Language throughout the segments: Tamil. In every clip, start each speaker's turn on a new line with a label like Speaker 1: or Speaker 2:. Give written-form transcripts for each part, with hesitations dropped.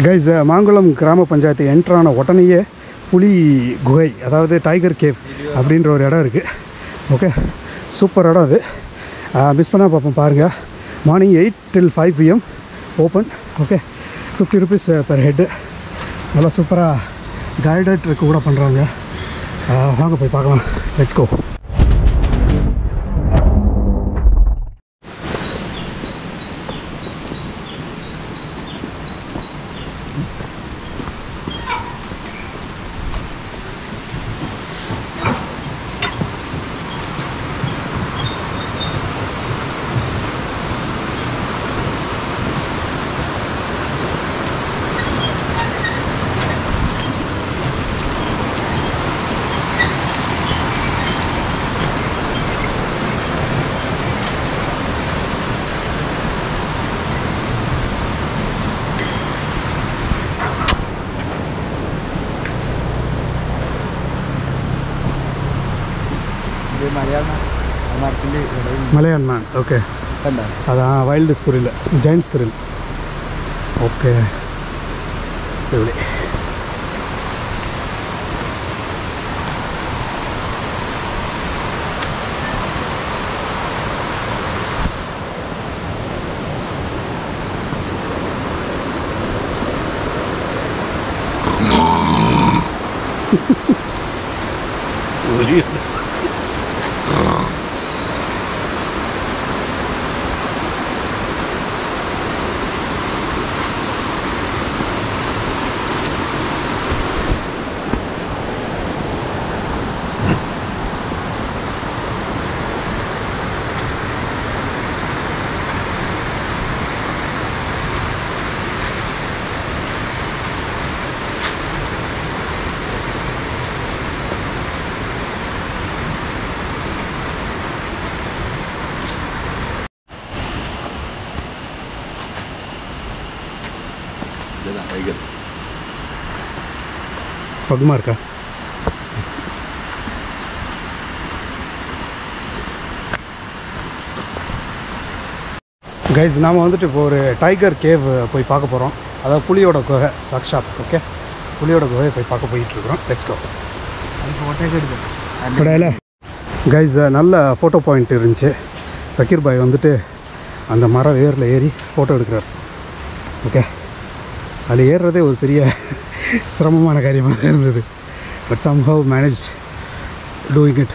Speaker 1: கைஸ் மாங்குளம் கிராம பஞ்சாயத்து என்ட்ரான உடனேயே புலி குகை அதாவது டைகர் கேவ் அப்படின்ற ஒரு இடம் இருக்குது. ஓகே, சூப்பர் இடம் அது. மிஸ் பண்ணால் பார்ப்போம் பாருங்கள். Morning 8 till 5 PM open. Okay, 50 rupees per head. நல்லா சூப்பராக கைடட் ட்ரெக் கூட பண்ணுறாங்க. வாங்க போய் பார்க்கலாம். Let's go. Malayan man, okay. That's wild squirrel, giant squirrel. Okay. Lovely. பகுமா இருக்கா? கைஸ் நாம் வந்துட்டு இப்போ ஒரு டைகர் கேவ் போய் பார்க்க போகிறோம். அதாவது புலியோட குகை சாக்ஷாத். ஓகே, புலியோட குகையை போய் பார்க்க போயிட்டுருக்குறோம். Let's go. கிடையாது கைஸ், நல்ல ஃபோட்டோ பாயிண்ட் இருந்துச்சு. சக்கீர் பாய் வந்துட்டு அந்த மரம் ஏரில் ஏறி ஃபோட்டோ எடுக்கிறார். ஓகே, அதில் ஏறுறதே ஒரு பெரிய சிரமமான காரியமாக இருந்தது. But somehow managed doing it.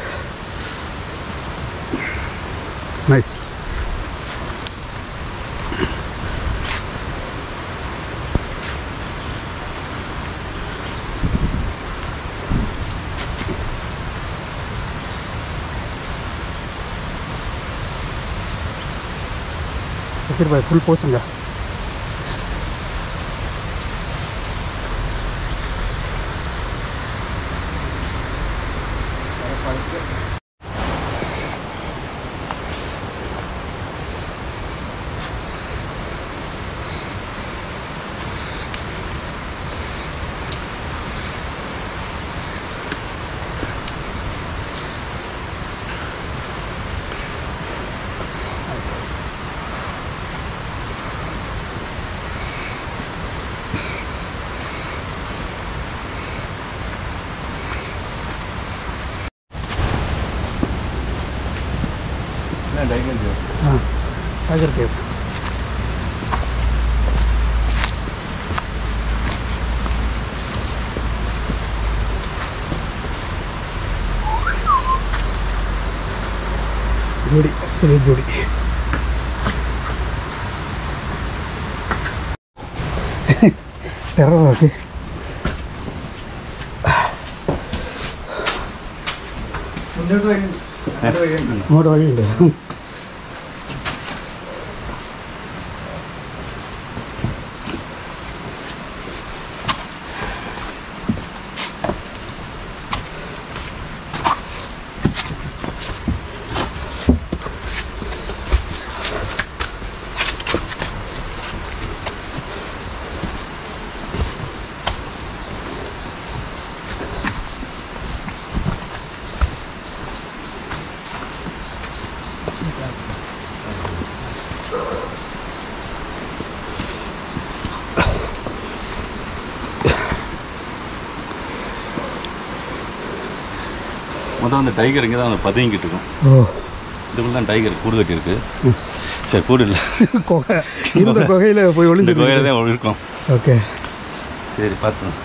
Speaker 1: Nice. Sakir bhai full pose anga. Tiger cave. Beauty, absolute beauty. Terror, okay. What are you doing?
Speaker 2: மொத்தம் அந்த டைகர் இங்கே தான் அந்த பதுங்கிட்டு இருக்கும்.
Speaker 1: ஓ,
Speaker 2: இதுக்குள்ள தான் டைகர் கூடு கட்டியிருக்கு. சரி, கூடு இல்லை,
Speaker 1: குகை. இந்த குகையில் போய் ஒளிஞ்சு
Speaker 2: குகையில் தான் இருக்கும்.
Speaker 1: ஓகே,
Speaker 2: சரி, பார்த்துக்கலாம்.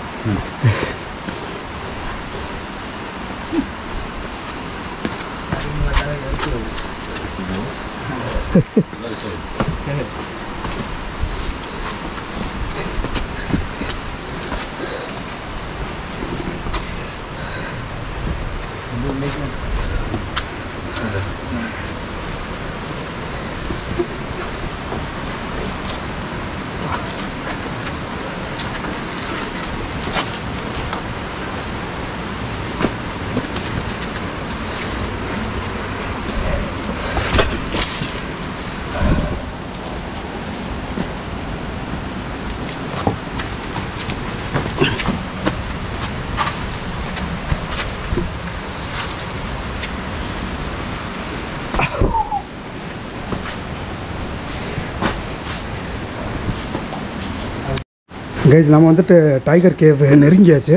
Speaker 2: கைஸ், நம்ம வந்துட்டு டைகர் கேவ் நெருங்கியாச்சு.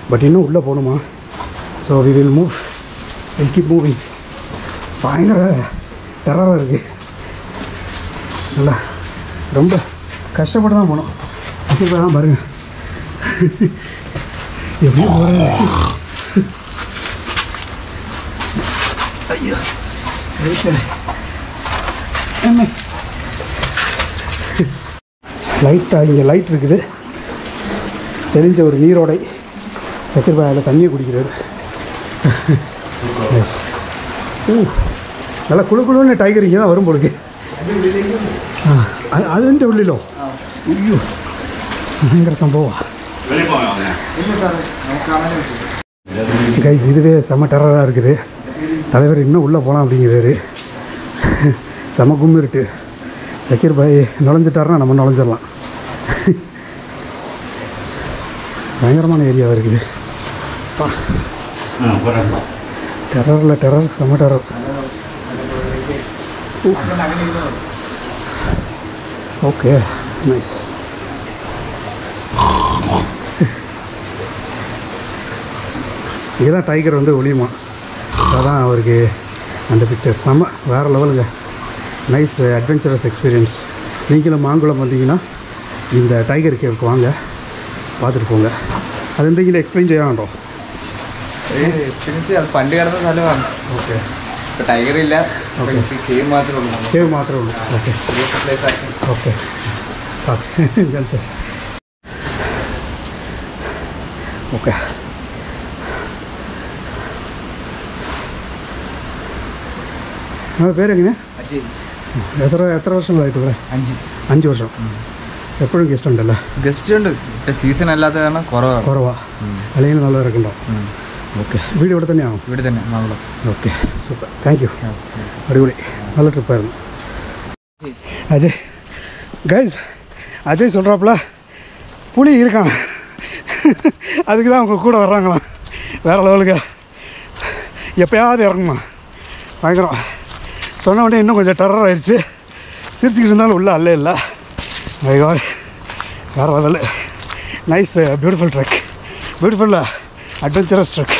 Speaker 2: பட் இன்னும் உள்ளே போகணுமா? So we will move, will keep moving. பயங்கர டெரராக இருக்குது. நல்லா ரொம்ப கஷ்டப்பட்டு தான் போகணும். சத்தியமாக தான் பாருங்கள் எப்படி போகிறது. ஐயோ, என்ன லைட்டாக இங்கே லைட் இருக்குது. தெரிஞ்ச ஒரு நீரோடை. சக்கர் பாயில் தண்ணியை குடிக்கிறாரு. நல்லா குழு குழுன்னு டைகர் இங்கே தான் வரும் போடுது. அது எந்த உள்ளிலோ? ஐயோ, பயங்கர சம்பவம் கைஸ். இதுவே செம்ம டெரராக இருக்குது. தலைவர் இன்னும் உள்ளே போகலாம் அப்படிங்கிறாரு. செம கும்மிருட்டு. சக்கீர் பாய் நுழைஞ்சிட்டாருன்னா நம்ம நுழைஞ்சிடலாம். பயங்கரமான ஏரியாவாக இருக்குது. டெரரில் டெரர், செம டெரர். Okay, nice. இங்கே தான் டைகர் வந்து ஒளியுமா. ஸோ அதான் அவருக்கு அந்த பிக்சர் செம்ம வேறு லெவலுங்க. Nice adventurous experience. நீங்களும் மாங்குளம் வந்தீங்கன்னா இந்த டைகர் கேவுக்கு வாங்க, பார்த்துட்டு போங்க. அது എന്തെങ്കിലും എക്സ്പ്ലെയിൻ ചെയ്യാനുണ്ടോ?
Speaker 3: എക്സ്പീരിയൻസ് അത് പണ്ട് കിടന്ന സ്ഥലമാണ്. ഓക്കെ, ഇപ്പോൾ ടൈഗർ ഇല്ല, കേവ് മാത്രമേ ഉള്ളൂ.
Speaker 1: കേവ് മാത്രമേ ഉള്ളൂ. ഓക്കെ,
Speaker 3: പ്ലേസ് ആക്കി.
Speaker 1: Okay, okay. നിങ്ങളുടെ പേരെങ്ങനെ? എത്ര വർഷങ്ങളായിട്ട് ഇവിടെ? 5 വർഷം. എപ്പോഴും ഗസ്റ്റ് ഉണ്ടല്ലോ?
Speaker 3: ഗസ്റ്റ് ഉണ്ട്, സീസൺ അല്ലാത്ത കാരണം
Speaker 1: കുറവാ. അല്ലെങ്കിൽ നല്ല തിരക്കുണ്ടോ? ഓക്കെ. വീട് ഇവിടെ തന്നെയാണോ?
Speaker 3: ഇവിടെ തന്നെ, Mankulam.
Speaker 1: Okay, super, thank you. அடிப்பொடி, நல்ல ட்ரிப்பாக அஜய். கைஸ், அஜய் சொல்கிறாப்புல புலி இருக்கான். அதுக்கு தான் அவங்க கூட வர்றாங்களாம். வேறு லெவலுக்கு எப்போயாவது இறங்குமா. பயங்கரம். சொன்ன உடனே இன்னும் கொஞ்சம் டெரர் ஆயிடுச்சு. சிரிச்சுக்கிட்டு இருந்தாலும் உள்ள அல்ல இல்லை. வேறு level. Nice, beautiful trek. Beautiful adventurous trek.